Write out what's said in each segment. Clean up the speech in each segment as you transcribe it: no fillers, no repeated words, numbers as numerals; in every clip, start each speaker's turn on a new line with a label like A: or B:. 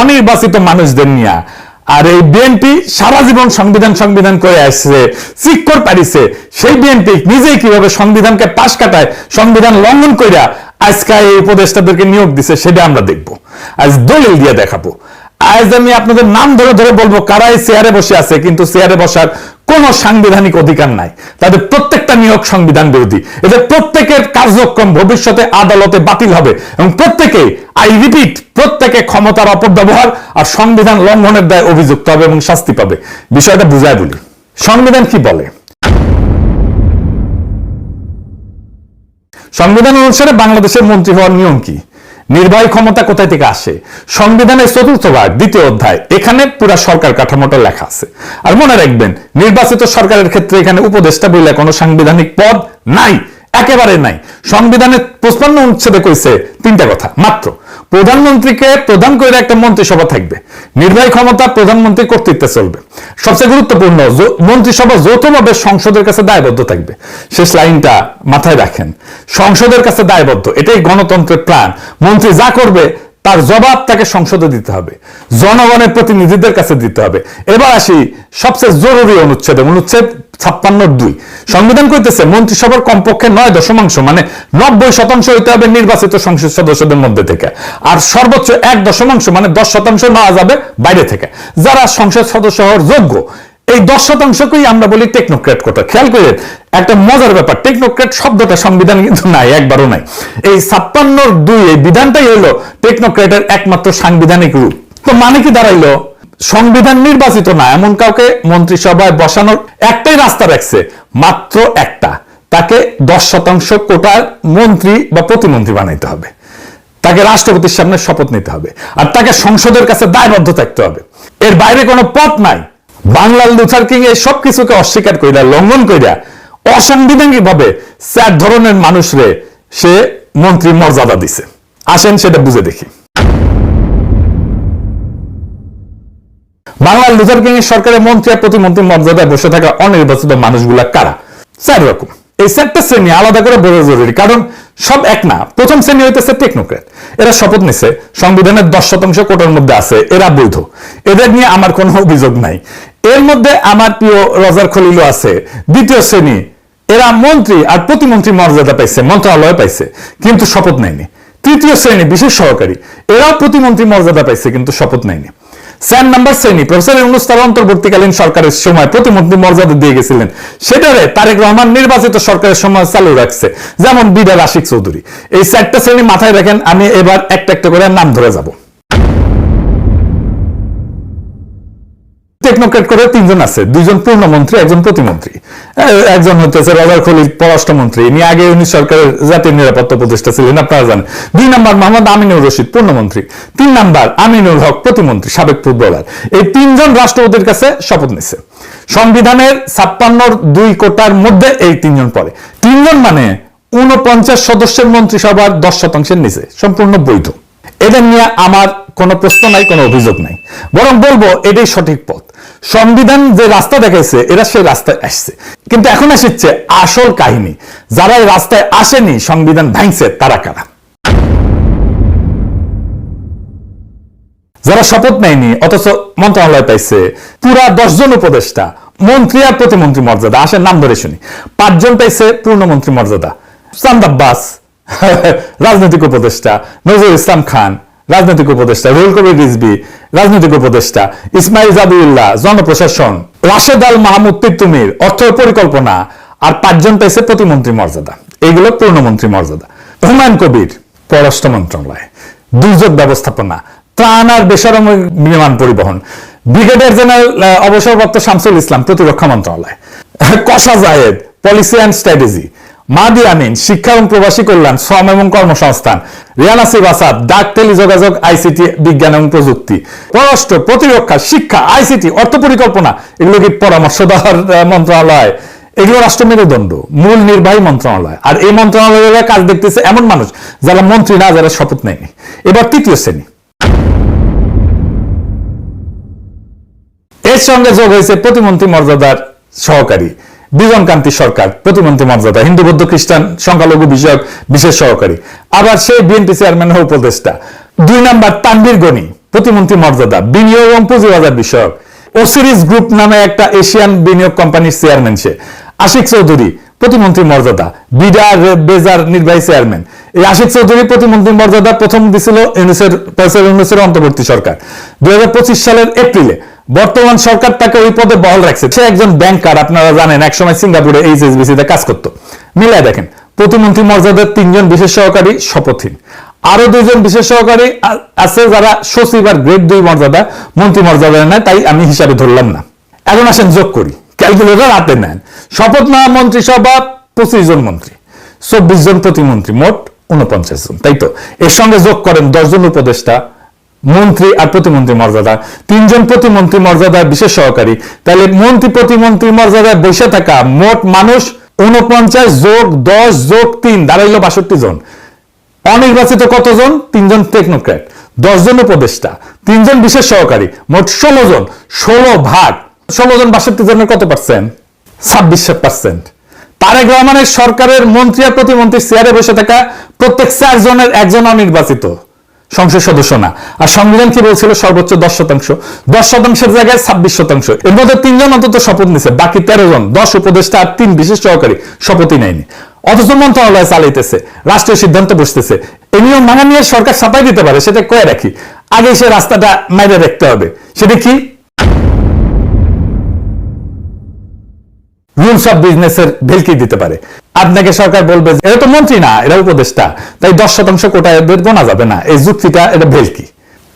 A: অনির্বাচিত মানুষদের নিয়ে। আর এই বিএনপি সারা জীবন সংবিধান করে আসছে, চিক্কর পারিছে, সেই বিএনপি নিজেই কিভাবে সংবিধানকে পাশ কাটায়, সংবিধান লঙ্ঘন কইরা আজকে এই উপদেষ্টাদেরকে নিয়োগ দিছে সেটা আমরা দেখবো, আজ দলিল দিয়ে দেখাবো। আজ আমি আপনাদের নাম ধরে ধরে বলবো কারা এই চেয়ারে বসে আছে, কিন্তু চেয়ারে বসার কোন সাংবিধানিক অধিকার নাই। তাদের প্রত্যেকটা নিয়োগ সংবিধান বিরোধী। এদের প্রত্যেকের কার্যক্রম ভবিষ্যতে আদালতে বাতিল হবে এবং প্রত্যেকে, আই রিপিট, প্রত্যেকে ক্ষমতার অপব্যবহার আর সংবিধান লঙ্ঘনের দায়ে অভিযুক্ত হবে এবং শাস্তি পাবে। বিষয়টা বুঝায় বলি, সংবিধান কি বলে। সংবিধান অনুসারে বাংলাদেশের মন্ত্রী হওয়ার নিয়ম কি, নির্বাহী ক্ষমতা কোথায় থেকে আসে, সংবিধানের 4th ভাগ 2য় অধ্যায়, এখানে পুরো সরকার কাঠামোটা লেখা আছে। আর মনে রাখবেন, নির্বাচিত সরকারের ক্ষেত্রে এখানে উপদেষ্টা বলে কোনো সাংবিধানিক পদ নাই, একেবারে নাই। সংবিধানের 55 অনুচ্ছেদে কইছে 3টা কথা মাত্র। প্রধানমন্ত্রীকে প্রধান করে একটা মন্ত্রিসভা থাকবে, নির্বাহী ক্ষমতা প্রধানমন্ত্রী কর্তৃত্বে চলবে। সবচেয়ে গুরুত্বপূর্ণ, মন্ত্রিসভা যৌথভাবে সংসদের কাছে দায়বদ্ধ থাকবে। শেষ লাইনটা মাথায় রাখেন, সংসদের কাছে দায়বদ্ধ, এটাই গণতন্ত্রের প্রাণ। মন্ত্রী যা করবে তার জবাব তাকে সংসদে দিতে হবে, জনগণের প্রতিনিধিদের কাছে দিতে হবে। এবার আসি সবচেয়ে জরুরি অনুচ্ছেদ, অনুচ্ছেদ 56(2). সংবিধান কইতেছে মন্ত্রিসভার কমপক্ষে 9 মানে 90% হইতে হবে নির্বাচিত সংসদ সদস্যদের মধ্যে থেকে, আর সর্বোচ্চ 1 মানে 10% নেওয়া যাবে বাইরে থেকে, যারা সংসদ সদস্য হওয়ার যোগ্য। এই 10%কেই আমরা বলি টেকনোক্র্যাট কোটা। খেয়াল করেন একটা মজার ব্যাপার, টেকনোক্র্যাট শব্দটা সংবিধানে কিন্তু নাই, একবারও নাই। এই 56(2) এই বিধানটাই হলো টেকনোক্র্যাটের একমাত্র সাংবিধানিক রূপ। তো মানে কি দাঁড়াইলো, সংবিধান নির্বাচিত না এমন কাউকে মন্ত্রিসভায় বসানোর একটাই রাস্তা রাখছে, মাত্র একটা, তাকে 10% কোটার মন্ত্রী বা প্রতিমন্ত্রী বানাইতে হবে, তাকে রাষ্ট্রপতির সামনে শপথ নিতে হবে, আর তাকে সংসদের কাছে দায়বদ্ধ থাকতে হবে। এর বাইরে কোনো পথ নাই। বাংলার লুথার কিং এই সব কিছুকে অস্বীকার কইরা, লঙ্ঘন কইরা, অসাংবিধানিক ভাবে 4 ধরনের মানুষরে সে মন্ত্রী মর্যাদা দিছে। আসেন সেটা বুঝে দেখি। বাংলার লুথার কিং এর সরকারের মন্ত্রী আর প্রতিমন্ত্রী মর্যাদায় বসে থাকা অনির্বাচিত মানুষগুলা কারা? 4 রকম। এই 4টা শ্রেণী আলাদা করে বোঝা জরুরি, কারণ সব এক না। প্রথম শ্রেণী হইতেছে টেকনোক্র্যাট, এরা শপথ নিছে, সংবিধানের 10% কোটার মধ্যে আছে, এরা বৈধ, এদের নিয়ে আমার কোনো অভিযোগ নাই। এর মধ্যে আমার প্রিয় রজার খলিলও আছে। দ্বিতীয় শ্রেণী, এরা মন্ত্রী আর প্রতিমন্ত্রী মর্যাদা পাইছে, মন্ত্রণালয় পাইছে, কিন্তু শপথ নেয়নি। তৃতীয় শ্রেণী বিশেষ সহকারী, এরাও প্রতিমন্ত্রী মর্যাদা পাইছে কিন্তু শপথ নেয়নি। 4 নম্বর শ্রেণী, প্রফেসর ইউনূস তার অন্তর্বর্তীকালীন সরকারের সময় প্রতিমন্ত্রী মর্যাদা দিয়ে গেছিলেন, সেটারে তারেক রহমান নির্বাচিত সরকারের সময় চালু রাখছে, যেমন বিডার আশিক চৌধুরী। এই 4টা শ্রেণী মাথায় রাখেন, আমি এবার একটা একটা করে নাম ধরে যাব। টেকনোক্র্যাট করে 3 জন আছে, 2 জন পূর্ণমন্ত্রী, 1 জন প্রতিমন্ত্রী। একজন হচ্ছে রজার খলিল, পররাষ্ট্রমন্ত্রী, ইনি আগে উনি সরকারের জাতীয় নিরাপত্তা উপদেষ্টা ছিলেন, আপনারা জানেন। 2 নম্বর মোহাম্মদ আমিনুর রশিদ, পূর্ণমন্ত্রী। 3 নম্বর আমিনুল হক, প্রতিমন্ত্রী, সাবেক ফুটবলার। এই 3 জন রাষ্ট্রপতির কাছে শপথ নিছে। সংবিধানের 56(2) কোটার মধ্যে এই 3 জন পড়ে। 3 জন মানে 49 সদস্যের মন্ত্রিসভার 10% নিচে, সম্পূর্ণ বৈধ। এদের নিয়ে আমার কোনো প্রশ্ন নাই, কোনো অভিযোগ নাই, বরং বলবো এটাই সঠিক পথ। সংবিধান যে রাস্তা দেখাইছে, এরা সেই রাস্তায় আসছে। কিন্তু এখন আসছে আসল কাহিনী, যারা এই রাস্তায় আসেনি, সংবিধান ভাঙছে, তারা কারা? যারা শপথ নেয়নি অথচ মন্ত্রণালয় পাইছে, পুরা 10 জন উপদেষ্টা, মন্ত্রী আর প্রতিমন্ত্রী মর্যাদা। আসেন নাম ধরে শুনি। 5 জন পাইছে পূর্ণমন্ত্রী মর্যাদা, চাঁদ আব্বাস রাজনৈতিক উপদেষ্টা, নজরুল ইসলাম খান রাজনৈতিক উপদেষ্টা, রুহুল কবির রিজভী রাজনৈতিক উপদেষ্টা, ইসমাইল জাবিউল্লাহ জনপ্রশাসন, রাশেদ আল মাহমুদ তিতুমির অর্থ পরিকল্পনা, আর 5 জন পাইছে প্রতিমন্ত্রী মর্যাদা। এইগুলো পূর্ণমন্ত্রী মর্যাদা। হুমায়ুন কবির পররাষ্ট্র মন্ত্রণালয়, দুর্যোগ ব্যবস্থাপনা, ত্রাণ আর বেসামরিক বিমান পরিবহন, ব্রিগেডিয়ার জেনারেল অবসরপ্রাপ্ত শামসুল ইসলাম প্রতিরক্ষা মন্ত্রণালয়, কসা জায়েদ পলিসি অ্যান্ড স্ট্র্যাটেজি, মাহদি আমিন শিক্ষা এবং প্রবাসী কল্যাণ, শ্রম এবং কর্মসংস্থান, রিয়ানা সিব আসাদ ডাক টেলিযোগাযোগ আইসিটি বিজ্ঞান এবং প্রযুক্তি, পররাষ্ট্র, প্রতিরক্ষা, শিক্ষা, আইসিটি, অর্থ পরিকল্পনা, এগুলো কি পরামর্শ দেওয়ার মন্ত্রণালয়? এগুলো রাষ্ট্র মেরুদণ্ড, মূল নির্বাহী মন্ত্রণালয়। আর এই মন্ত্রণালয়ের কাজ দেখতেছে এমন মানুষ যারা মন্ত্রী না, যারা শপথ নেয়নি। এবার তৃতীয় শ্রেণী, এর সঙ্গে যোগ হয়েছে প্রতিমন্ত্রী মর্যাদার সহকারী বিজন কান্তি সরকার, প্রতিমন্ত্রী মর্যাদা, হিন্দু বৌদ্ধ খ্রিস্টান সংখ্যালঘু বিষয়ক বিশেষ সহকারী, আবার সেই বিএনপি চেয়ারম্যান উপদেষ্টা। 2 নম্বর তানভীর গনি, প্রতিমন্ত্রী মর্যাদা, বিনিয়োগ এবং পুঁজিবাজার বিষয়ক। ওসিরিস গ্রুপ নামে একটা এশিয়ান বিনিয়োগ কোম্পানির চেয়ারম্যান সে। আশিক চৌধুরী প্রতিমন্ত্রী মর্যাদা, বিডার বেজার নির্বাহী চেয়ারম্যান। এই আশিক চৌধুরী প্রতিমন্ত্রী মর্যাদা প্রথম দিছিল ইউনূসের অন্তর্বর্তী সরকার 2025 সালের এপ্রিলে। বর্তমান সরকার তাকে ওই পদে বহাল রাখছে। সে একজন ব্যাংকার, আপনারা জানেন, একসময় সিঙ্গাপুরে HSBC তে কাজ করতো। মিলায় দেখেন, প্রতিমন্ত্রী মর্যাদার 3 জন বিশেষ সহকারী শপথহীন, আরো 2 জন বিশেষ সহকারী আছে যারা সচিব আর গ্রেড 2 মর্যাদা, মন্ত্রী মর্যাদা নেয়, তাই আমি হিসাবে ধরলাম না। এখন আসেন যোগ করি, ক্যালকুলেটর হাতে নেন। শপথ নেওয়া মন্ত্রিসভা 25 জন মন্ত্রী, 24 জন প্রতিমন্ত্রী, মোট 49 জন, তাই তো? এর সঙ্গে যোগ করেন 10 জন উপদেষ্টা, মন্ত্রী আর প্রতিমন্ত্রী মর্যাদা, 3 জন প্রতিমন্ত্রী মর্যাদার বিশেষ সহকারী। তাহলে মন্ত্রী প্রতিমন্ত্রী মর্যাদায় বসে থাকা মোট মানুষ 49 যোগ 10 যোগ 3 দাঁড়াইল 62 জন। অনির্বাচিত কতজন? 3 জন টেকনোক্র্যাট, 10 জন উপদেষ্টা, 3 জন বিশেষ সহকারী, মোট 16 জন। 16 ভাগ 16 জন 62 জনের কত পার্সেন্ট? 26%। তারেক রহমানের সরকারের মন্ত্রী আর প্রতিমন্ত্রীর চেয়ারে বসে থাকা প্রত্যেক 4 জনের একজন অনির্বাচিত সংসদ সদস্য না। আর সংবিধান কি বলছিল? সর্বোচ্চ 10%। 10%-এর জায়গায় 26%। এর মধ্যে 3 জন অন্তত শপথ নিছে, বাকি 13 জন, 10 উপদেষ্টা আর 3 বিশেষ সহকারী শপথই নেয়নি। অথচ মন্ত্রণালয় চালাইতেছে, রাষ্ট্রীয় সিদ্ধান্ত বসতেছে। এই নিয়ম ভাঙা নিয়ে সরকার ছাপাই দিতে পারে, সেটা কয়ে রাখি। আগে সে রাস্তাটা মাইরে রাখতে হবে। সেটা কি? রুলস অফ বিজনেসের ভেলকি দিতে পারে। আপনাকে সরকার বলবে এরা তো মন্ত্রী না, এরা উপদেষ্টা, তাই 10% কোটা এদের গোনা যাবে না। এই যুক্তিটা, এটা ভেলকি।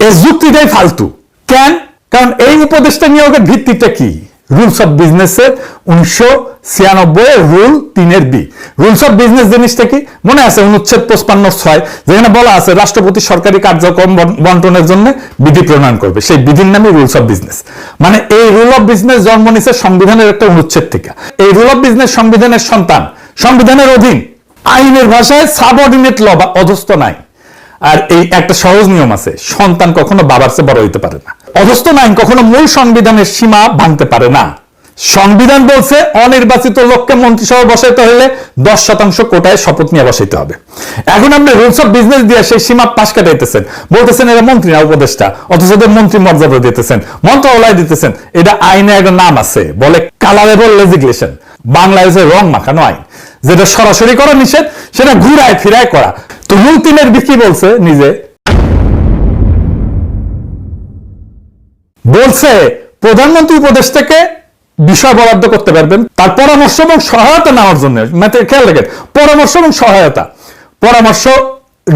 A: এই যুক্তিটাই ফালতু। কেন? কারণ এই উপদেষ্টা নিয়োগের ভিত্তিটা কি? রুলস অফ বিজনেসের 1996 rule 3 B. Rules of business জিনিসটা কি মনে আছে? অনুচ্ছেদ 55(6) যেখানে বলা আছে রাষ্ট্রপতি সরকারি কার্যক্রম বন্টনের জন্য বিধি প্রণয়ন করবে। সেই বিধির নামই রুলস অফ বিজনেস। মানে এই রুল অফ বিজনেস জন্ম নিছে সংবিধানের একটা অনুচ্ছেদ থেকে। এই রুল অফ বিজনেস সংবিধানের সন্তান, সংবিধানের অধীন, আইনের ভাষায় সাবঅর্ডিনেট ল বা অধস্থ নাই। আর এই একটা সহজ নিয়ম আছে, সন্তান কখনো বাবার চেয়ে বড় হইতে পারে না। অধস্থ আইন কখনো মূল সংবিধানের সীমা ভাঙতে পারে না। সংবিধান বলছে অনির্বাচিত লোককে মন্ত্রিসভা বসাইতে হলে 10% কোটায় শপথ নিয়ে বসাইতে হবে। এখন আপনি রুলস অফ বিজনেস দিয়ে সেই সীমা পাশ কাটাইতেছেন, বলতেছেন এরা মন্ত্রী না উপদেষ্টা, অথচ ওদের মন্ত্রী মর্যাদা দিতেছেন, মন্ত্রণালয় দিতেছেন। এটা আইনে একটা নাম আছে, বলে কালারেবল লেজিসলেশন। বাংলায় যে রং মাখানো আইন, যেটা সরাসরি করা নিষেধ, সেটা ঘুরায় ফিরায় করা। তো রুল 3 বি কি বলছে? নিজে বলছে প্রধানমন্ত্রী উপদেষ্টাকে বিষয় বরাদ্দ করতে পারবেন তার পরামর্শ এবং সহায়তা নেওয়ার জন্য। খেয়াল রাখেন, পরামর্শ এবং সহায়তা। পরামর্শ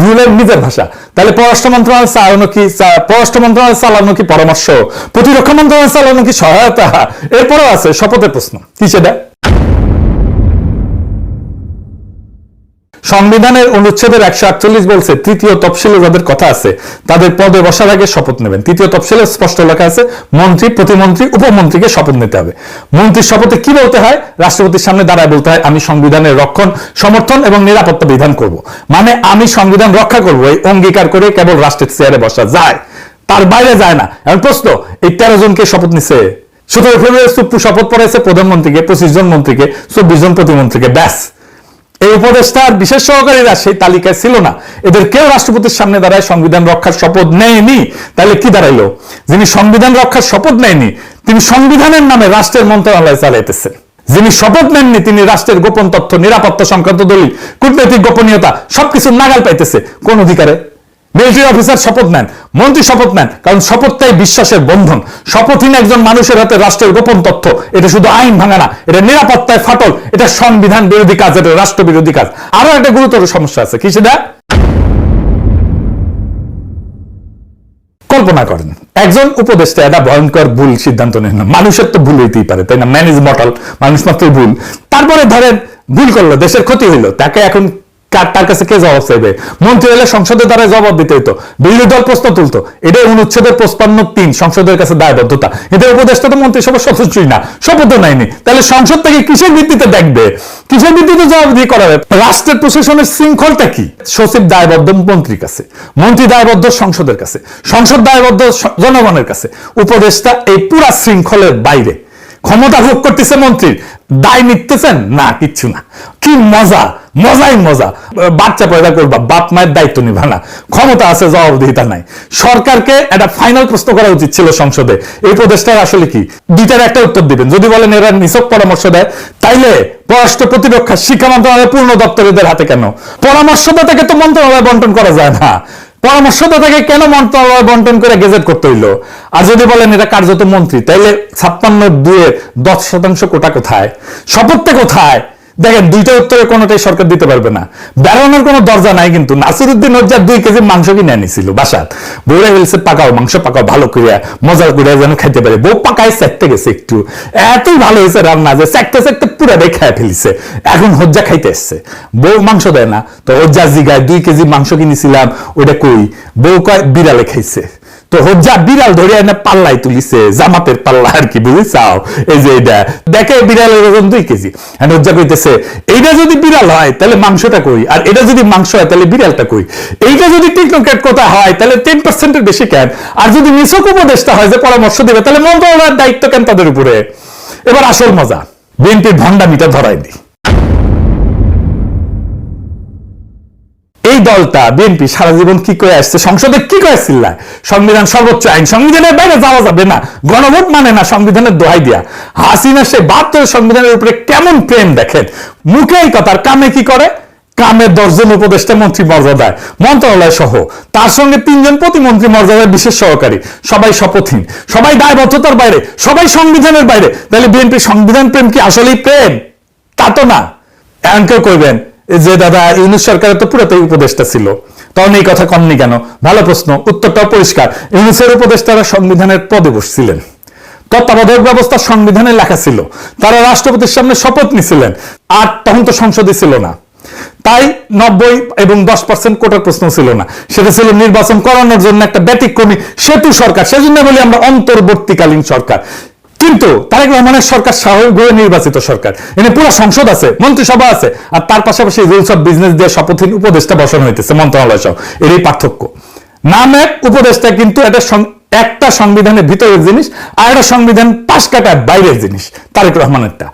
A: রুলের নিজের ভাষা। তাহলে পররাষ্ট্র মন্ত্রণালয় চালানো কি? পররাষ্ট্র মন্ত্রণালয় চালানো কি পরামর্শ? প্রতিরক্ষা মন্ত্রণালয় চালানো কি সহায়তা? এরপরও আছে শপথের প্রশ্ন, কি সেটা? সংবিধানের অনুচ্ছেদের 148 বলছে 3য় তফসিলে যাদের কথা আছে তাদের পদে বসার আগে শপথ নেবেন। 3য় তফসিলে স্পষ্ট লেখা আছে মন্ত্রী, প্রতিমন্ত্রী, উপমন্ত্রীকে শপথ নিতে হবে। মন্ত্রীর শপথে কি বলতে হয়? রাষ্ট্রপতির সামনে দাঁড়ায় বলতে হয় আমি সংবিধানের রক্ষণ, সমর্থন এবং নিরাপত্তা বিধান করব। মানে আমি সংবিধান রক্ষা করব, এই অঙ্গীকার করে কেবল রাষ্ট্রের চেয়ারে বসা যায়, তার বাইরে যায় না। এখন প্রশ্ন, এই 13 জনকে শপথ নিছে। 17 ফেব্রুয়ারি সুপ্রু শপথ পড়াইছে প্রধানমন্ত্রীকে, 25 জন মন্ত্রীকে, 24 জন প্রতিমন্ত্রীকে, ব্যাস। এই উপদেষ্টার বিশেষ সহকারীরা সেই তালিকায় ছিল না। এদের কেউ রাষ্ট্রপতির সামনে দাঁড়ায় সংবিধান রক্ষার শপথ নেয়নি। তাহলে কি দাঁড়াইলো? যিনি সংবিধান রক্ষার শপথ নেয়নি তিনি সংবিধানের নামে রাষ্ট্রের মন্ত্রণালয় চালাইতেছেন। যিনি শপথ নেননি তিনি রাষ্ট্রের গোপন তথ্য, নিরাপত্তা সংক্রান্ত দলিল, কূটনৈতিক গোপনীয়তা সবকিছু নাগাল পাইতেছে। কোন অধিকারে? মিলিটারি অফিসার শপথ নেন, মন্ত্রী শপথ নেন, কারণ শপথটাই বিশ্বাসের বন্ধন। শপথহীন একজন মানুষের হাতে রাষ্ট্রের গোপন তথ্য, এটা শুধু আইন ভাঙা না, এটা নিরাপত্তায় ফাটল, এটা সংবিধান বিরোধী কাজ, এটা রাষ্ট্র বিরোধী কাজ। আরো একটা গুরুতর সমস্যা আছে, কি সেটা? কল্পনা করেন একজন উপদেষ্টা একটা ভয়ঙ্কর ভুল সিদ্ধান্ত নেন। মানুষের তো ভুল হইতেই পারে, তাই না? ম্যান ইজ মর্টাল, মানুষ মাত্রই ভুল। তারপরে ধরেন ভুল করলো, দেশের ক্ষতি হইলো, তাকে এখন তার কাছে কে জবাব চাইবে? মন্ত্রী হলে সংসদের দ্বারা জবাব দিতে হইতো, বিরোধী দল প্রশ্ন তুলতো। এটাই অনুচ্ছেদের 55(3) সংসদের কাছে দায়বদ্ধতা। এতে উপদেষ্টা তো মন্ত্রিসভার সদস্যই না, শপথও নেয়নি। তাহলে সংসদ থেকে কিসের ভিত্তিতে দেখবে? কিসের ভিত্তিতে জবাবদিহি করাবে? রাষ্ট্রের প্রশাসনের শৃঙ্খলটা কি? সচিব দায়বদ্ধ মন্ত্রীর কাছে, মন্ত্রী দায়বদ্ধ সংসদের কাছে, সংসদ দায়বদ্ধ জনগণের কাছে, উপদেষ্টা এই পুরা শৃঙ্খলের বাইরে। ক্ষমতা ভোগ করতেছে মন্ত্রীর, দায় নিতেছেন না, কিচ্ছু না। কি মজা, মজাই মজা। বাচ্চা পয়দা করবা, বাপ মায়ের দায়িত্ব নিবা না, ক্ষমতা আছে, জবাবদিহিতা নাই। সরকারকে একটা ফাইনাল প্রশ্ন করা উচিত ছিল সংসদে, এই উপদেষ্টার আসলে কি, দুইটার একটা উত্তর দিবেন। যদি বলেন এরা নিছক পরামর্শ দেয়, তাইলে পররাষ্ট্র, প্রতিরক্ষা, শিক্ষা মন্ত্রণালয়ের পূর্ণ দপ্তরীদের হাতে কেন? পরামর্শদাতাকে তো মন্ত্রণালয় বন্টন করা যায় না, পরামর্শদাতাকে কেন মন্ত্রণালয় বন্টন করে গেজেট করতে হইলো? আর যদি বলেন এটা কার্যত মন্ত্রী, তাইলে 56-2-10% কোটা কোথায়, শপথটা কোথায়? দেখেন, দুইটা উত্তরে কোনোটাই সরকার দিতে পারবে না। বেরোনোর কোনো দরজা নাই। কিন্তু নাসিরউদ্দিন হজ্জার 2 কেজি মাংস কিনে আনিছিল বাসাত, বউরা বলছে পাকাও মাংস, পাকাও ভালো করিয়া, মজা করিয়া যেন খাইতে পারে। বউ পাকায় চাকতে গেছে, একটু এতই ভালো হয়েছে রান্না যে চাকতে চাকতে পুরাটাই খাই ফেলিছে। এখন হজ্জা খাইতে এসছে, বউ মাংস দেয় না, তো হজ্জা জিগায় 2 কেজি মাংস কিনেছিলাম, ওইটা কই? বউ কয় বিড়ালে খাইছে। তো হজ্জা বিড়াল ধরে এনে পাল্লাই তুলিছে, জামাতের পাল্লা আর কি, বুঝিছাও? এই যে এটা দেখে বিড়ালের ওজন 2 কেজি। হজ্জা কইতেছে এইটা যদি বিড়াল হয় তাহলে মাংসটা কই, আর এটা যদি মাংস হয় তাহলে বিড়ালটা কই? এইটা যদি টিকটকের কথা হয় তাহলে 10%-এর বেশি কেন? আর যদি নিছক উপদেষ্টা হয় যে পরামর্শ দেবে, তাহলে মন্ত্রণালয়ের দায়িত্ব কেন তাদের উপরে? এবার আসল মজা, বিএনপির ভণ্ডামিটা ধরাই দিই। এই দলটা বিএনপি সারা জীবন কি করে আসছে, সংসদে কি করে চিল্লায়, সংবিধান সর্বোচ্চ আইন, সংবিধানের বাইরে যাওয়া যাবে না, গণভোট মানে না, সংবিধানের দোহাই দিয়া। হাসিনা সে 72 সংবিধানের উপরে কেমন প্রেম দেখেন, মুখে এই কথা, কামে কি করে? কামে 10 জন উপদেষ্টা মন্ত্রী মর্যাদায়, মন্ত্রণালয় সহ, তার সঙ্গে 3 জন প্রতিমন্ত্রী মর্যাদায় বিশেষ সহকারী, সবাই শপথহীন, সবাই দায়বদ্ধতার বাইরে, সবাই সংবিধানের বাইরে। তাহলে বিএনপি সংবিধান প্রেম কি আসলেই প্রেম? তা তো না। এমন কেউ কইবেন যে দাদা ইউনূস সরকারের তো পুরোটাই উপদেষ্টা ছিল, তখন এই কথা কননি কেন? ভালো প্রশ্ন, উত্তরটাও পরিষ্কার। ইউনূসের উপদেষ্টারা সংবিধানের পদে বসছিলেন, তত্ত্বাবধায়ক ব্যবস্থা সংবিধানে লেখা ছিল, তারা রাষ্ট্রপতির সামনে শপথ নিছিলেন, আর তখন তো সংসদে ছিল না, তাই 90 এবং 10% কোটার প্রশ্ন ছিল না। সেটা ছিল নির্বাচন করানোর জন্য একটা ব্যতিক্রমী সেতু সরকার, সেজন্য বলি আমরা অন্তর্বর্তীকালীন সরকার। কিন্তু তারেক রহমানের সরকার স্বাভাবিকভাবে নির্বাচিত সরকার, এনে পুরো সংসদ আছে, মন্ত্রিসভা আছে, আর তার পাশাপাশি রুলস অফ বিজনেস দিয়ে শপথহীন উপদেষ্টা বসানো হইতেছে মন্ত্রণালয় সহ। এরই পার্থক্য, নাম এক, উপদেষ্টা কিন্তু একটা সংবিধানের ভিতরের জিনিস, আর একটা সংবিধান পাশ কাটার বাইরের জিনিস। তারেক রহমানেরটা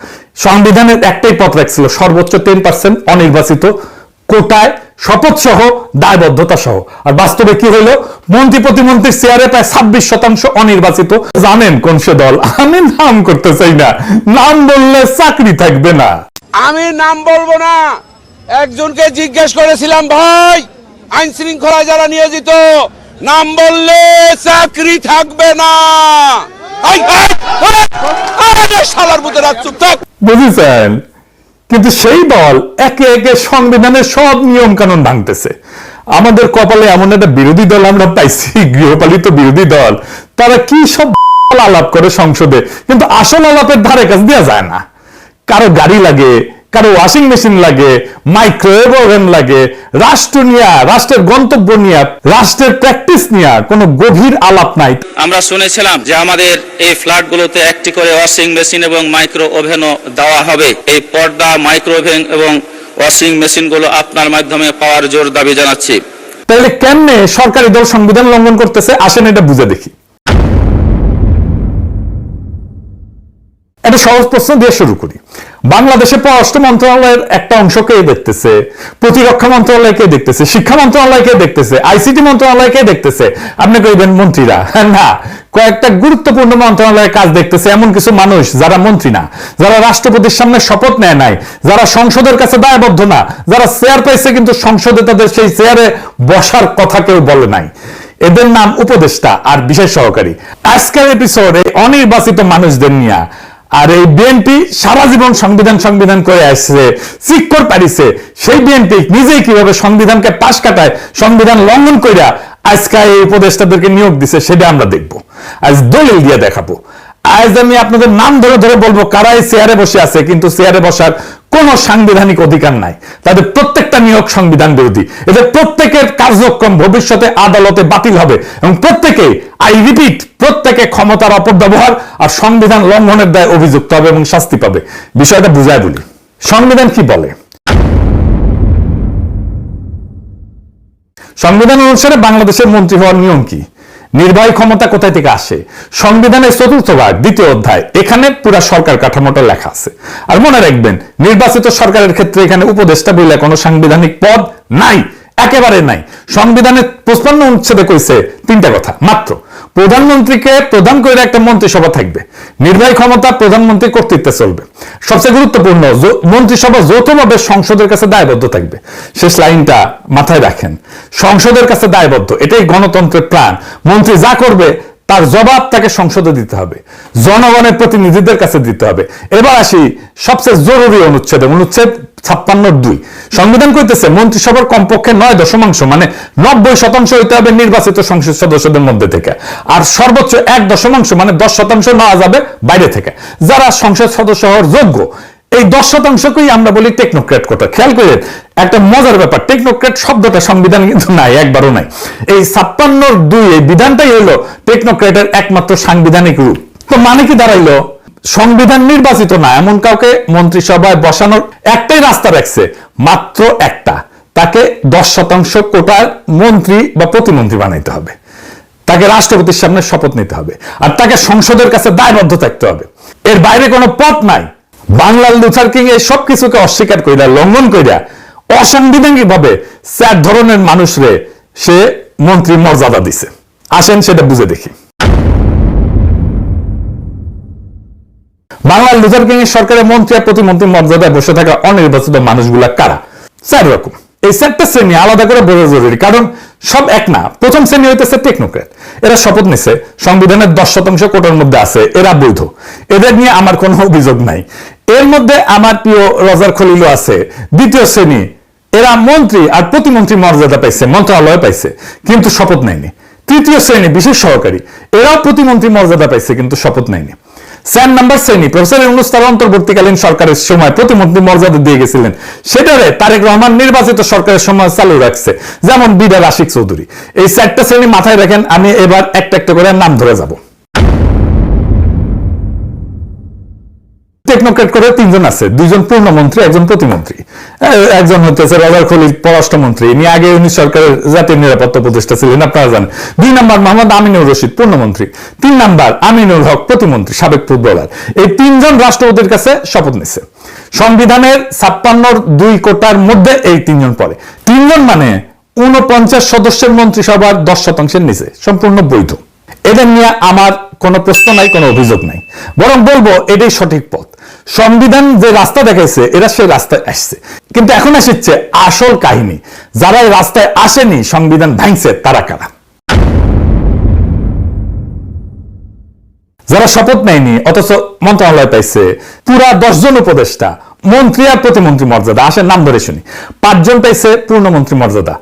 A: সংবিধানের একটাই পথ রাখছিল, সর্বোচ্চ 10% অনির্বাচিত কোটায় শপথ সহ, দায়বদ্ধতা সহ। আর বাস্তবে কি হলো? মন্ত্রী প্রতিমন্ত্রীর চেয়ারে প্রায় 26% অনির্বাচিত। জানেন কোন সে দল? আমি নাম করতে চাই না, নাম বললে চাকরি থাকবে না।
B: আমি নাম বলবো না। একজনকে জিজ্ঞেস করেছিলাম, ভাই আইন শৃঙ্খলায় যারা নিয়োজিত, নাম বললে চাকরি থাকবে না।
A: বুঝেছেন? কিন্তু সেই দল একে একে সংবিধানের সব নিয়ম কানুন ভাঙতেছে। আমাদের কপালে এমন একটা বিরোধী দল আমরা পাইছি, গৃহপালিত বিরোধী দল, তারা কি সব আলাপ করে সংসদে, কিন্তু আসল আলাপের ধারে কাছ দেওয়া যায় না। কারো গাড়ি লাগে, কারো ওয়াশিং মেশিন লাগে, মাইক্রোওয়েভ ওভেন লাগে, রাষ্ট্র নিয়ে, রাষ্ট্রের গন্তব্য নিয়ে, রাষ্ট্রের প্র্যাকটিস নিয়ে কোনো গভীর আলাপ নাই।
C: আমরা শুনেছিলাম যে আমাদের এই ফ্ল্যাটগুলোতে একটি করে ওয়াশিং মেশিন এবং মাইক্রো ওভেনও দেওয়া হবে। এই পর্দা, মাইক্রো ওভেন এবং ওয়াশিং মেশিনগুলো আপনার মাধ্যমে পাওয়ার জোর দাবি জানাচ্ছি।
A: তাহলে কেমনে সরকারি দল সংবিধান লঙ্ঘন করতেছে? আসেন এটা বুঝে দেখি। একটা সহজ প্রশ্ন দিয়ে শুরু করি। বাংলাদেশে পররাষ্ট্র মন্ত্রণালয়ের একটা অংশকে দেখতেছে, প্রতিরক্ষা মন্ত্রণালয়কে দেখতেছে, শিক্ষা মন্ত্রণালয়কে দেখতেছে, আইসিটি মন্ত্রণালয়কে দেখতেছে। আপনি কইবেন মন্ত্রীরা? না, কয়েকটা গুরুত্বপূর্ণ মন্ত্রণালয়ের কাজ দেখতেছে এমন কিছু মানুষ যারা মন্ত্রী না, যারা রাষ্ট্রপতির সামনে শপথ নেয় নাই, যারা সংসদের কাছে দায়বদ্ধ না, যারা চেয়ার পাইছে কিন্তু সংসদে তাদের সেই চেয়ারে বসার কথা কেউ বলে নাই। এদের নাম উপদেষ্টা আর বিশেষ সহকারী। আজকের এপিসোডে অনির্বাচিত মানুষদের নিয়ে, আর এই বিএনপি সারা জীবন সংবিধান করে আসছে, চিক্কর পারিছে, সেই বিএনপি নিজেই কিভাবে সংবিধানকে পাশ কাটায়, সংবিধান লঙ্ঘন কইরা আজকে এই উপদেষ্টাদেরকে নিয়োগ দিছে, সেটা আমরা দেখব। আজ দলিল দিয়ে দেখাবো। আজ আমি আপনাদের নাম ধরে ধরে বলবো কারা এই চেয়ারে বসে আছে, কিন্তু চেয়ারে বসার কোন সাংবিধানিক অধিকার নাই। তাদের প্রত্যেকটা নিয়োগ সংবিধান বিরোধী। এদের প্রত্যেকের কার্যক্রম ভবিষ্যতে আদালতে বাতিল হবে এবং প্রত্যেকে, আই রিপিট, প্রত্যেকে ক্ষমতার অপব্যবহার আর সংবিধান লঙ্ঘনের দায়ে অভিযুক্ত হবে এবং শাস্তি পাবে। বিষয়টা বুঝায় বলি। সংবিধান কি বলে? সংবিধান অনুসারে বাংলাদেশের মন্ত্রী হওয়ার নিয়ম কি? নির্বাহী ক্ষমতা কোথায় থেকে আসে, সংবিধানের 4th ভাগ 2য় অধ্যায়, এখানে পুরা সরকার কাঠামোটা লেখা আছে। আর মনে রাখবেন, নির্বাচিত সরকারের ক্ষেত্রে এখানে উপদেষ্টা বলে কোনো সাংবিধানিক পদ নাই, একেবারে নাই। সংবিধানের 55 অনুচ্ছেদে কইছে 3টা কথা মাত্র। প্রধানমন্ত্রীকে প্রধান করে একটা মন্ত্রিসভা থাকবে, নির্বাহী ক্ষমতা প্রধানমন্ত্রী কর্তৃত্বে চলবে। সবচেয়ে গুরুত্বপূর্ণ, মন্ত্রিসভা যৌথভাবে সংসদের কাছে দায়বদ্ধ থাকবে। শেষ লাইনটা মাথায় রাখেন, সংসদের কাছে দায়বদ্ধ, এটাই গণতন্ত্রের প্রাণ। মন্ত্রী যা করবে তার জবাব তাকে সংসদে দিতে হবে, জনগণের প্রতিনিধিদের কাছে দিতে হবে। এবার আসি সবচেয়ে জরুরি অনুচ্ছেদে, অনুচ্ছেদ 56(2) সংবিধান কইতেছে মন্ত্রিসভার কমপক্ষে 9 মানে 90% হইতে হবে নির্বাচিত সংসদ সদস্যদের মধ্যে থেকে, আর সর্বোচ্চ 1 মানে 10% নেওয়া যাবে বাইরে থেকে, যারা সংসদ সদস্য হওয়ার যোগ্য। এই 10%কেই আমরা বলি টেকনোক্র্যাট কোটা। খেয়াল করেন একটা মজার ব্যাপার, টেকনোক্র্যাট শব্দটা সংবিধান কিন্তু নাই, একবারও নাই। এই 56(2) এই বিধানটাই হলো টেকনোক্র্যাটের একমাত্র সাংবিধানিক রূপ। তো মানে কি দাঁড়াইলো, সংবিধান নির্বাচিত না এমন কাউকে মন্ত্রিসভায় বসানোর একটাই রাস্তা রাখছে, মাত্র একটা, তাকে 10% কোটার মন্ত্রী বা প্রতিমন্ত্রী বানাইতে হবে, তাকে রাষ্ট্রপতির সামনে শপথ নিতে হবে, আর তাকে সংসদের কাছে দায়বদ্ধ থাকতে হবে। এর বাইরে কোনো পথ নাই। বাংলার লুথার কিং এই সব কিছুকে অস্বীকার কইরা, লঙ্ঘন কইরা, অসাংবিধানিক ভাবে 4 ধরনের মানুষরে সে মন্ত্রী মর্যাদা দিছে। আসেন সেটা বুঝে দেখি। বাংলার লুথার কিং এর সরকারের মন্ত্রী আর প্রতিমন্ত্রী মর্যাদায় বসে থাকা অনির্বাচিত মানুষগুলা কারা? 4 রকম। এই 4টা শ্রেণী আলাদা করে বোঝা জরুরি, কারণ সব এক না। প্রথম শ্রেণী হইতেছে টেকনোক্র্যাট, এরা শপথ নিছে, সংবিধানের 10% কোটার মধ্যে আছে, এরা বৈধ, এদের নিয়ে আমার কোনো অভিযোগ নাই। এর মধ্যে আমার প্রিয় রজার খলিলও আছে। দ্বিতীয় শ্রেণী, এরা মন্ত্রী আর প্রতিমন্ত্রী মর্যাদা পাইছে, মন্ত্রণালয় পাইছে, কিন্তু শপথ নেয়নি। তৃতীয় শ্রেণী বিশেষ সহকারী, এরাও প্রতিমন্ত্রী মর্যাদা পাইছে কিন্তু শপথ নেয়নি। 4 নম্বর শ্রেণী, প্রফেসর ইউনূস তার অন্তর্বর্তীকালীন সরকারের সময় প্রতিমন্ত্রী মর্যাদা দিয়ে গেছিলেন, সেটারে তারেক রহমান নির্বাচিত সরকারের সময় চালু রাখছে, যেমন বিডার আশিক চৌধুরী। এই 4টা শ্রেণী মাথায় রাখেন, আমি এবার একটা একটা করে নাম ধরে যাব। টেকনোক্র্যাট করে 3 জন আছে, 2 জন পূর্ণমন্ত্রী, 1 জন প্রতিমন্ত্রী। একজন হচ্ছে রজার খলিল, পররাষ্ট্রমন্ত্রী, ইনি আগে উনি সরকারের জাতীয় নিরাপত্তা উপদেষ্টা ছিলেন, আপনারা জানেন। 2 নম্বর মোহাম্মদ আমিনুর রশিদ, পূর্ণমন্ত্রী। 3 নম্বর আমিনুল হক, প্রতিমন্ত্রী, সাবেক ফুটবলার। এই 3 জন রাষ্ট্রপতির কাছে শপথ নিছে। সংবিধানের 56(2) কোটার মধ্যে এই 3 জন পড়ে। 3 জন মানে 49 সদস্যের মন্ত্রিসভার 10% নিচে, সম্পূর্ণ বৈধ। এদের নিয়ে আমার কোনো প্রশ্ন নাই, কোনো অভিযোগ নাই, বরং বলবো এটাই সঠিক পথ। সংবিধান যে রাস্তা দেখাইছে, এরা সেই রাস্তায় আসছে। কিন্তু এখন আসছে আসল কাহিনী, যারা এই রাস্তায় আসেনি, সংবিধান ভাঙছে, তারা কারা? যারা শপথ নেয়নি অথচ মন্ত্রণালয় পাইছে, পুরা 10 জন উপদেষ্টা, মন্ত্রী আর প্রতিমন্ত্রী মর্যাদা। আসেন নাম ধরে শুনি। 5 জন পাইছে পূর্ণমন্ত্রী মর্যাদা,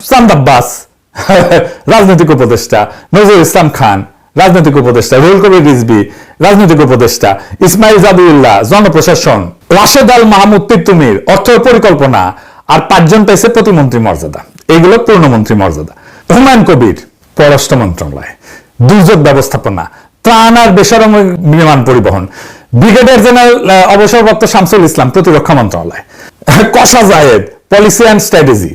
A: চাঁদ আব্বাস রাজনৈতিক উপদেষ্টা, নজরুল ইসলাম খান রাজনৈতিক উপদেষ্টা, রুহুল কবির রিজভী রাজনৈতিক উপদেষ্টা, ইসমাইল জাবিউল্লাহ জনপ্রশাসন, রাশেদ আল মাহমুদ তিতুমির অর্থ পরিকল্পনা, আর 5 জন পাইছে প্রতিমন্ত্রী মর্যাদা। এগুলো পূর্ণমন্ত্রী মর্যাদা। হুমায়ুন কবির পররাষ্ট্র মন্ত্রণালয়, দুর্যোগ ব্যবস্থাপনা, ত্রাণ আর বেসামরিক বিমান পরিবহন, ব্রিগেডিয়ার জেনারেল অবসরপ্রাপ্ত শামসুল ইসলাম প্রতিরক্ষা মন্ত্রণালয়, কসা জায়েদ পলিসি অ্যান্ড স্ট্র্যাটেজি,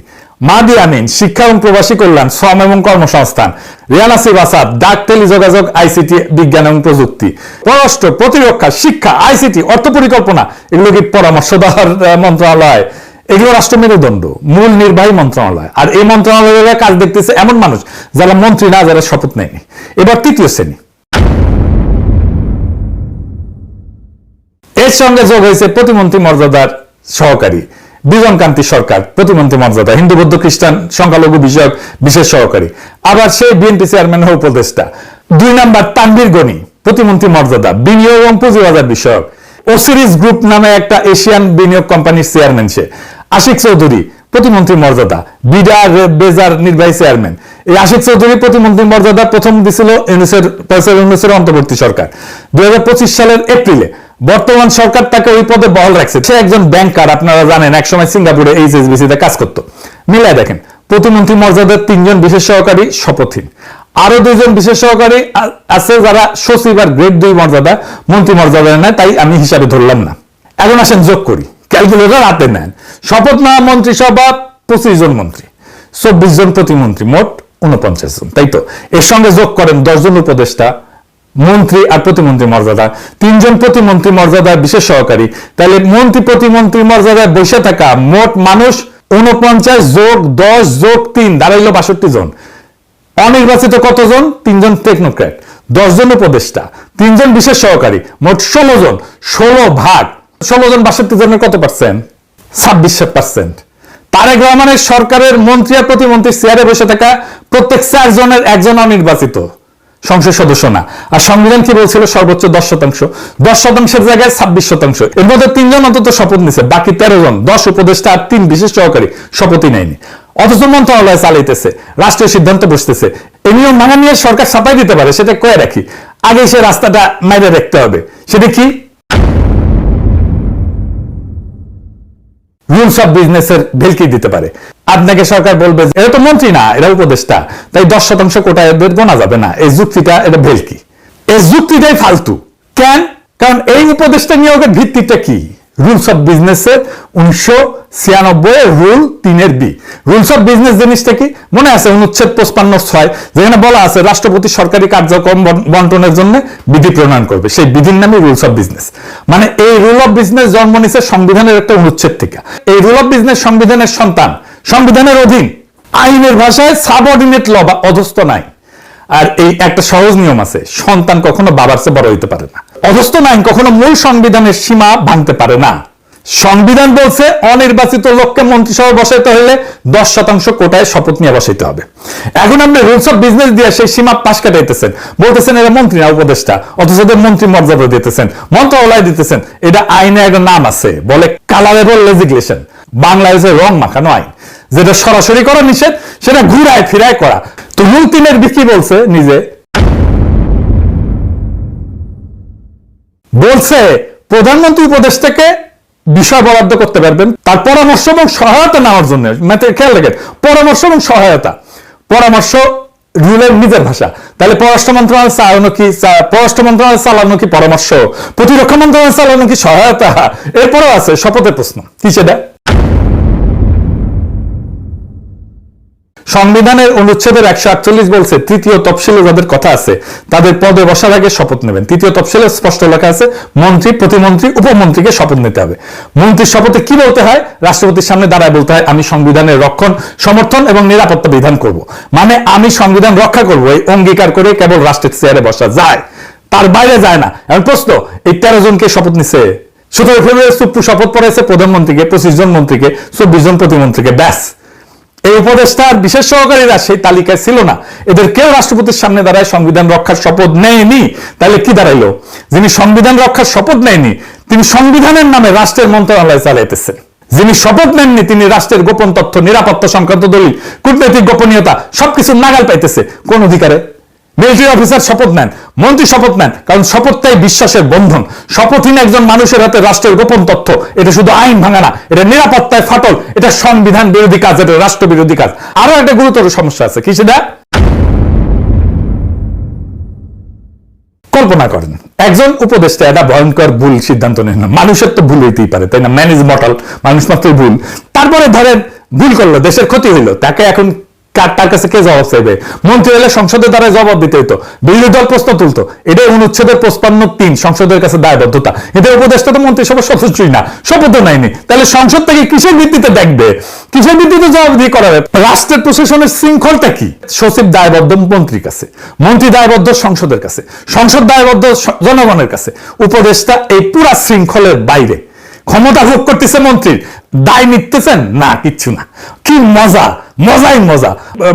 A: মাহদি আমিন শিক্ষা এবং প্রবাসী কল্যাণ, শ্রম এবং কর্মসংস্থান, রিয়ানা সিব আসাদ ডাক টেলিযোগাযোগ আইসিটি বিজ্ঞান এবং প্রযুক্তি, পররাষ্ট্র, প্রতিরক্ষা, শিক্ষা, আইসিটি, অর্থ পরিকল্পনা, এগুলো কি পরামর্শ দেওয়ার মন্ত্রণালয়? এগুলো রাষ্ট্র মেরুদণ্ড, মূল নির্বাহী মন্ত্রণালয়। আর এই মন্ত্রণালয়ের কাজ দেখতেছে এমন মানুষ যারা মন্ত্রী না, যারা শপথ নেয়নি। এবার তৃতীয় শ্রেণী, এর সঙ্গে যোগ হয়েছে প্রতিমন্ত্রী মর্যাদার সহকারী বিজন কান্তি সরকার, প্রতিমন্ত্রী মর্যাদা, হিন্দু বৌদ্ধ খ্রিস্টান সংখ্যালঘু বিষয়ক বিশেষ সহকারী, আবার সেই বিএনপি চেয়ারম্যান উপদেষ্টা। 2 নম্বর তানভীর গনি, প্রতিমন্ত্রী মর্যাদা, বিনিয়োগ এবং পুঁজিবাজার বিষয়ক। ওসিরিস গ্রুপ নামে একটা এশিয়ান বিনিয়োগ কোম্পানির চেয়ারম্যান সে। আশিক চৌধুরী প্রতিমন্ত্রী মর্যাদা, বিডার বেজার নির্বাহী চেয়ারম্যান। এই আশিক চৌধুরী প্রতিমন্ত্রী মর্যাদা প্রথম দিছিল ইউনূসের অন্তর্বর্তী সরকার 2025 সালের এপ্রিলে। বর্তমান সরকার তাকে ওই পদে বহাল রাখছে। সে একজন ব্যাংকার, আপনারা জানেন, একসময় সিঙ্গাপুরে HSBC তে কাজ করতো। মিলাই দেখেন, প্রতিমন্ত্রী মর্যাদার 3 জন বিশেষ সহকারী শপথহীন, আরো 2 জন বিশেষ সহকারী আছে যারা সচিব আর গ্রেড 2 মর্যাদা, মন্ত্রী মর্যাদা নেয়, তাই আমি হিসাবে ধরলাম না। এখন আসেন যোগ করি, ক্যালকুলেটর হাতে নেন। শপথ নেওয়া মন্ত্রিসভা 25 জন মন্ত্রী, 24 জন প্রতিমন্ত্রী, মোট 49 জন, তাই তো? এর সঙ্গে যোগ করেন 10 জন উপদেষ্টা, মন্ত্রী আর প্রতিমন্ত্রী মর্যাদা, 3 জন প্রতিমন্ত্রী মর্যাদার বিশেষ সহকারী, তাহলে মন্ত্রী প্রতিমন্ত্রী মর্যাদায় বসে থাকা মোট মানুষ 49 যোগ 10 যোগ 3 দাঁড়াইলো 62 জন। অনির্বাচিত কতজন? 3 জন টেকনোক্র্যাট, 10 জন উপদেষ্টা, 3 জন বিশেষ সহকারী, মোট 16 জন। 16 ভাগ 16 জন 62 জনের কত পার্সেন্ট? 26%। তারেক রহমানের সরকারের মন্ত্রী আর প্রতিমন্ত্রীর চেয়ারে বসে থাকা প্রত্যেক 4 জনের একজন অনির্বাচিত সংসদ সদস্য না। আর সংবিধান কি বলছিল? সর্বোচ্চ 10%। 10%-এর জায়গায় 26%। এর মধ্যে 3 জন অন্তত শপথ নিছে, বাকি 13 জন, 10 উপদেষ্টা আর 3 বিশেষ সহকারী শপথই নেয়নি। অথচ মন্ত্রণালয় চালাইতেছে, রাষ্ট্রীয় সিদ্ধান্ত বসতেছে। এই নিয়ম ভাঙা নিয়ে সরকার ছাপাই দিতে পারে, সেটা কয়ে রাখি। আগে সে রাস্তাটা মাইরে রাখতে হবে। সেটা কি? রুলস অফ বিজনেসের ভেলকি দিতে পারে। আপনাকে সরকার বলবে এরা তো মন্ত্রী না, এরা উপদেষ্টা, তাই 10% কোটা এদের গোনা যাবে না। এই যুক্তিটা এটা ভেলকি, এই যুক্তিটাই ফালতু। কেন? কারণ এই উপদেষ্টা নিয়োগের ভিত্তিটা কি? রুলস অফ বিজনেসের 1996 রুল 3 রুলস অফ বিজনেস জিনিসটা কি মনে আছে? অনুচ্ছেদ 55(6) যেখানে বলা আছে রাষ্ট্রপতি সরকারি কার্যক্রম বন্টনের জন্য বিধি প্রণয়ন করবে। সেই বিধির নামই রুলস অফ বিজনেস। মানে এই রুল অফ বিজনেস জন্ম নিছে সংবিধানের একটা অনুচ্ছেদ থেকে। এই রুল অফ বিজনেস সংবিধানের সন্তান, সংবিধানের অধীন, আইনের ভাষায় সাবঅর্ডিনেট ল বা অধস্থ নাই। আর এই একটা সহজ নিয়ম আছে, সন্তান কখনো বাবার চেয়ে বড় হইতে পারে না। অধস্থ আইন কখনো মূল সংবিধানের সীমা ভাঙতে পারে না। সংবিধান বলছে অনির্বাচিত লোককে মন্ত্রিসভা বসাইতে হলে 10% কোটায় শপথ নিয়ে বসাইতে হবে। এখন আপনি রুলস অফ বিজনেস দিয়ে সেই সীমা পাশ কাটাইতেছেন, বলতেছেন এরা মন্ত্রী না উপদেষ্টা, অথচ এদের মন্ত্রী মর্যাদা দিতেছেন, মন্ত্রণালয় দিতেছেন। এটা আইনে একটা নাম আছে, বলে কালারেবল লেজিসলেশন। বাংলায় যে রং মাখানো আইন, যেটা সরাসরি করা নিষেধ, সেটা ঘুরায় ফিরায় করা। তো রুল 3 কি বলছে? নিজে বলছে প্রধানমন্ত্রী উপদেষ্টাকে বিষয় বরাদ্দ করতে পারবেন তার পরামর্শ এবং সহায়তা নেওয়ার জন্য। খেয়াল রাখেন, পরামর্শ এবং সহায়তা। পরামর্শ রুলের নিজের ভাষা। তাহলে পররাষ্ট্র মন্ত্রণালয় চালানো কি? পররাষ্ট্র মন্ত্রণালয় চালানো কি পরামর্শ? প্রতিরক্ষা মন্ত্রণালয় চালানো কি সহায়তা? এরপরেও আছে শপথের প্রশ্ন, কি সেটা? সংবিধানের অনুচ্ছেদের 148 বলছে তৃতীয় তফসিলে যাদের কথা আছে তাদের পদে বসার আগে শপথ নেবেন। তৃতীয় তফসিলে স্পষ্ট লেখা আছে মন্ত্রী, প্রতিমন্ত্রী, উপমন্ত্রীকে শপথ নিতে হবে। মন্ত্রীর শপথে কি বলতে হয়? রাষ্ট্রপতির সামনে দাঁড়ায় বলতে হয় আমি সংবিধানের রক্ষণ, সমর্থন এবং নিরাপত্তা বিধান করব। মানে আমি সংবিধান রক্ষা করব, এই অঙ্গীকার করে কেবল রাষ্ট্রের চেয়ারে বসা যায়, তার বাইরে যায় না। এখন প্রশ্ন, এই 13 জনকে শপথ নিছে। 17 ফেব্রুয়ারি সুপ্রু শপথ পড়াইছে প্রধানমন্ত্রীকে, 25 জন মন্ত্রীকে, 24 জন প্রতিমন্ত্রীকে, ব্যাস। এই উপদেষ্টার বিশেষ সহকারীরা সেই তালিকায় ছিল না। এদের কেউ রাষ্ট্রপতির সামনে দাঁড়ায় সংবিধান রক্ষার শপথ নেয়নি। তাহলে কি দাঁড়াইলো? যিনি সংবিধান রক্ষার শপথ নেয়নি তিনি সংবিধানের নামে রাষ্ট্রের মন্ত্রণালয় চালাইতেছেন। যিনি শপথ নেননি তিনি রাষ্ট্রের গোপন তথ্য, নিরাপত্তা সংক্রান্ত দলিল, কূটনৈতিক গোপনীয়তা সবকিছু নাগাল পাইতেছে। কোন অধিকারে? মিলিটারি অফিসার শপথ নেন, মন্ত্রী শপথ নেন, কারণ শপথটাই বিশ্বাসের বন্ধন। শপথহীন একজন মানুষের হাতে রাষ্ট্রের গোপন তথ্য, এটা শুধু আইন ভাঙা না, এটা নিরাপত্তায় ফাটল, এটা সংবিধান বিরোধী কাজ, এটা রাষ্ট্র বিরোধী কাজ। আরো একটা গুরুতর সমস্যা আছে, কি সেটা? কল্পনা করেন একজন উপদেষ্টা একটা ভয়ঙ্কর ভুল সিদ্ধান্ত নেন না। মানুষের তো ভুল হইতেই পারে, তাই না? ম্যান ইজ মর্টাল, মানুষ মাত্রই ভুল। তারপরে ধরেন ভুল করলো, দেশের ক্ষতি হইলো, তাকে এখন তার কাছে কে জবাব চাইবে? মন্ত্রী হলে সংসদের দ্বারা জবাব দিতে হইতো, বিরোধী দল প্রশ্ন তুলতো। এটা অনুচ্ছেদের 55(3) সংসদের কাছে দায়বদ্ধতা। এতে উপদেষ্টা তো মন্ত্রিসভার সদস্যই না, শপথও নেয়নি। তাহলে সংসদ থেকে কিসের ভিত্তিতে দেখবে? কিসের ভিত্তিতে জবাবদিহি করাবে? রাষ্ট্রের প্রশাসনের শৃঙ্খলটা কি? সচিব দায়বদ্ধ মন্ত্রীর কাছে, মন্ত্রী দায়বদ্ধ সংসদের কাছে, সংসদ দায়বদ্ধ জনগণের কাছে। উপদেষ্টা এই পুরা শৃঙ্খলের বাইরে। ক্ষমতা ভোগ করতেছে মন্ত্রীর, দায় নিতেছেন না, কিচ্ছু না। কি মজা, মজাই মজা।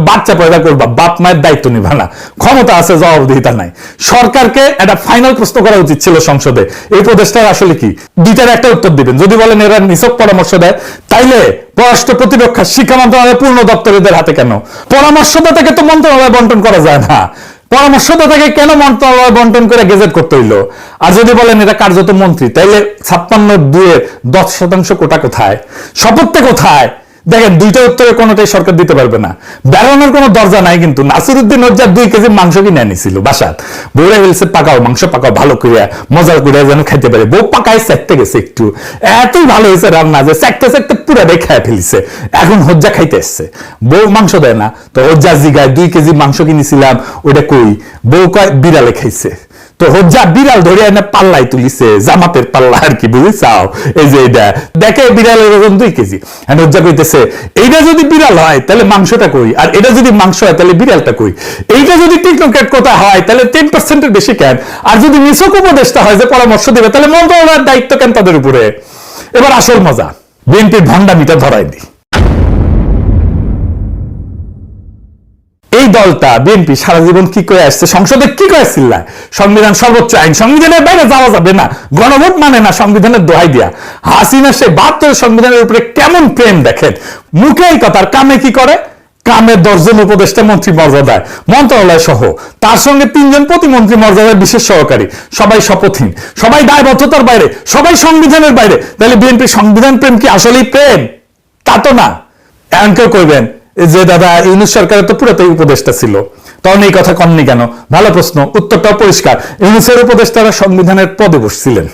A: বাচ্চা পয়দা করবা, বাপ মায়ের দায়িত্ব নিবা না, ক্ষমতা আছে, জবাবদিহিতা নাই। সরকারকে একটা ফাইনাল প্রশ্ন করা উচিত ছিল সংসদে, এই উপদেষ্টার আসলে কি? দুইটার একটা উত্তর দিবেন। যদি বলেন এরা নিছক পরামর্শ দেয়, তাইলে পররাষ্ট্র, প্রতিরক্ষা, শিক্ষা মন্ত্রণালয় পূর্ণ দপ্তরের হাতে কেন? পরামর্শদাতাকে তো মন্ত্রণালয় বন্টন করা যায় না। পরামর্শদাতাকে কেন মন্ত্রণালয় বন্টন করে গেজেট করতে হইলো? আর যদি বলেন এটা কার্যত মন্ত্রী, তাইলে 56(2) 10% কোটা কোথায়? শপথটা কোথায়? দেখেন দুইটা উত্তরে কোনোটাই সরকার দিতে পারবে না। বেরোনোর কোনো দরজা নাই। কিন্তু নাসিরউদ্দিন হজ্জার 2 কেজি মাংস কিনে আনিছিল বাসাত, বউরা বলছে পাকাও মাংস, পাকাও ভালো করে মজা করে যেন খাইতে পারে। বউ পাকায় চেকতে গেছে একটু, এতই ভালো হয়েছে রান্না যে চেকতে চেকতে পুরাটাই খাই ফেলিছে। এখন হজ্জা খাইতে এসছে, বউ মাংস দেয় না, তো হজ্জা জিগায় 2 কেজি মাংস কিনেছিলাম ওটা কই, বউ কয় বিড়ালে খাইছে। তো হজ্জা বিড়াল ধরে এনে পাল্লাই তুলিছে, জামাতের পাল্লা আর কি, বুঝিছাও? এই যে এটা দেখে বিড়ালের ওজন 2 কেজি। হজ্জা কইতেছে এইটা যদি বিড়াল হয় তাহলে মাংসটা কই, আর এটা যদি মাংস হয় তাহলে বিড়ালটা কই, এইটা যদি টেকনোক্রেট কথা হয় তাহলে 10% এর বেশি কেন, আর যদি নিছক উপদেষ্টা হয় যে পরামর্শ দিবে তাহলে মন্ত্রণালয়ের দায়িত্ব কেন তাদের উপরে? এবার আসল মজা, বিএনপির ভণ্ডামিটা ধরাই দিই। এই দলটা বিএনপি সারা জীবন কি করে আসছে, সংসদে কি করে চিল্লায় সংবিধান সর্বোচ্চ আইন, সংবিধানের বাইরে যাওয়া যাবে না, গণভোট মানে না, সংবিধানের দোহাই দিয়া। হাসিনা সে 72 সংবিধানের উপরে কেমন প্রেম দেখেন, মুখে এই কথা, কামে কি করে? কামে 10 জন উপদেষ্টা মন্ত্রী মর্যাদায়, মন্ত্রণালয় সহ, তার সঙ্গে 3 জন প্রতিমন্ত্রী মর্যাদায় বিশেষ সহকারী, সবাই শপথহীন, সবাই দায়বদ্ধতার বাইরে, সবাই সংবিধানের বাইরে। তাহলে বিএনপি সংবিধান প্রেম কি আসলেই প্রেম? তা তো না। এমন কেউ কইবেন যে দাদা ইউনূস সরকারের তো পুরোটাই উপদেষ্টা ছিল, তখন এই কথা কননি কেন? ভালো প্রশ্ন, উত্তরটাও পরিষ্কার। ইউনূসের উপদেষ্টারা সংবিধানের পদে বসছিলেন,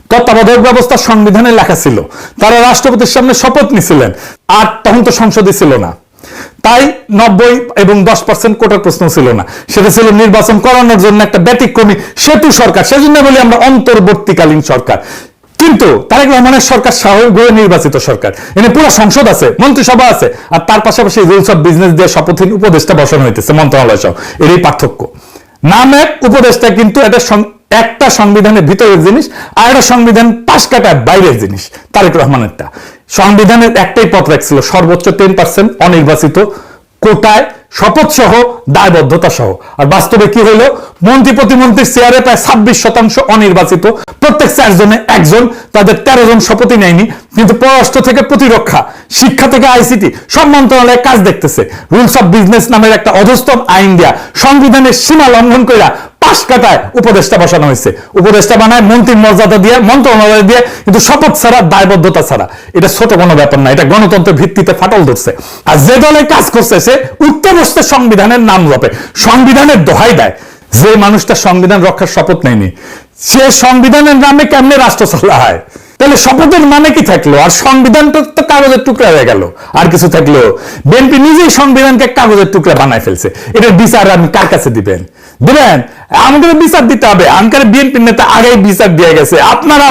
A: তত্ত্বাবধায়ক ব্যবস্থা সংবিধানে লেখা ছিল, তারা রাষ্ট্রপতির সামনে শপথ নিছিলেন, আর তখন তো সংসদে ছিল না, তাই 90 এবং 10% কোটার প্রশ্ন ছিল না। সেটা ছিল নির্বাচন করানোর জন্য একটা ব্যতিক্রমী সেতু সরকার, সেজন্য বলি আমরা অন্তর্বর্তীকালীন সরকার। কিন্তু তারেক রহমানের সরকার স্বাভাবিকভাবে নির্বাচিত সরকার, এনে পুরো সংসদ আছে, মন্ত্রিসভা আছে, আর তার পাশাপাশি রুলস অফ বিজনেস দিয়ে শপথহীন উপদেষ্টা বসানো হইতেছে মন্ত্রণালয় সহ। এরই পার্থক্য, নাম এক, উপদেষ্টা কিন্তু এটা একটা সংবিধানের ভিতরের জিনিস, আর একটা সংবিধান পাশ কাটার বাইরের জিনিস। তারেক রহমানেরটা সংবিধানের একটাই পথ রাখছিল, সর্বোচ্চ 10% অনির্বাচিত কোটায় শপথ সহ দায়বদ্ধতা সহ। আর বাস্তবে কি হলো, মন্ত্রী প্রতিমন্ত্রীর চেয়ারে প্রায় 26% অনির্বাচিত, প্রত্যেক 4 জনে 1 জন, তাদের 13 জন শপথই নেয়নি। কিন্তু পররাষ্ট্র থেকে প্রতিরক্ষা, শিক্ষা থেকে আইসিটি, সব মন্ত্রণালয়ে কাজ দেখতেছে। রুলস অফ বিজনেস নামের একটা অধস্তম আইন দিয়া সংবিধানের সীমা লঙ্ঘন করে পাশ কাটায় উপদেষ্টা বসানো হয়েছে। উপদেষ্টা বানায় মন্ত্রীর মর্যাদা দিয়ে, মন্ত্রণালয় দিয়ে, কিন্তু শপথ ছাড়া, দায়বদ্ধতা ছাড়া। এটা ছোট কোনো ব্যাপার না, এটা গণতন্ত্রের ভিত্তিতে ফাটল ধরছে। আর যে দলে কাজ করছে সে উঠতে বসতে সংবিধানের নাম জপে, সংবিধানের দোহাই দেয়। যে মানুষটা সংবিধান রক্ষার শপথ নেয়নি, সে সংবিধানের নামে কেমনে রাষ্ট্র চালায়? তাহলে শপথের মানে কি থাকলো? আর সংবিধানটা তো কাগজের টুকরা হয়ে গেল। আর কিছু থাকলো? বিএনপি নিজেই সংবিধানকে কাগজের টুকরা বানায় ফেলছে। এটার বিচার আপনি কার কাছে দিবেন? আমাদের বিচার দিতে হবে। আনকার বিএনপি নেতা আগেই বিচার দিয়ে গেছে, আপনারা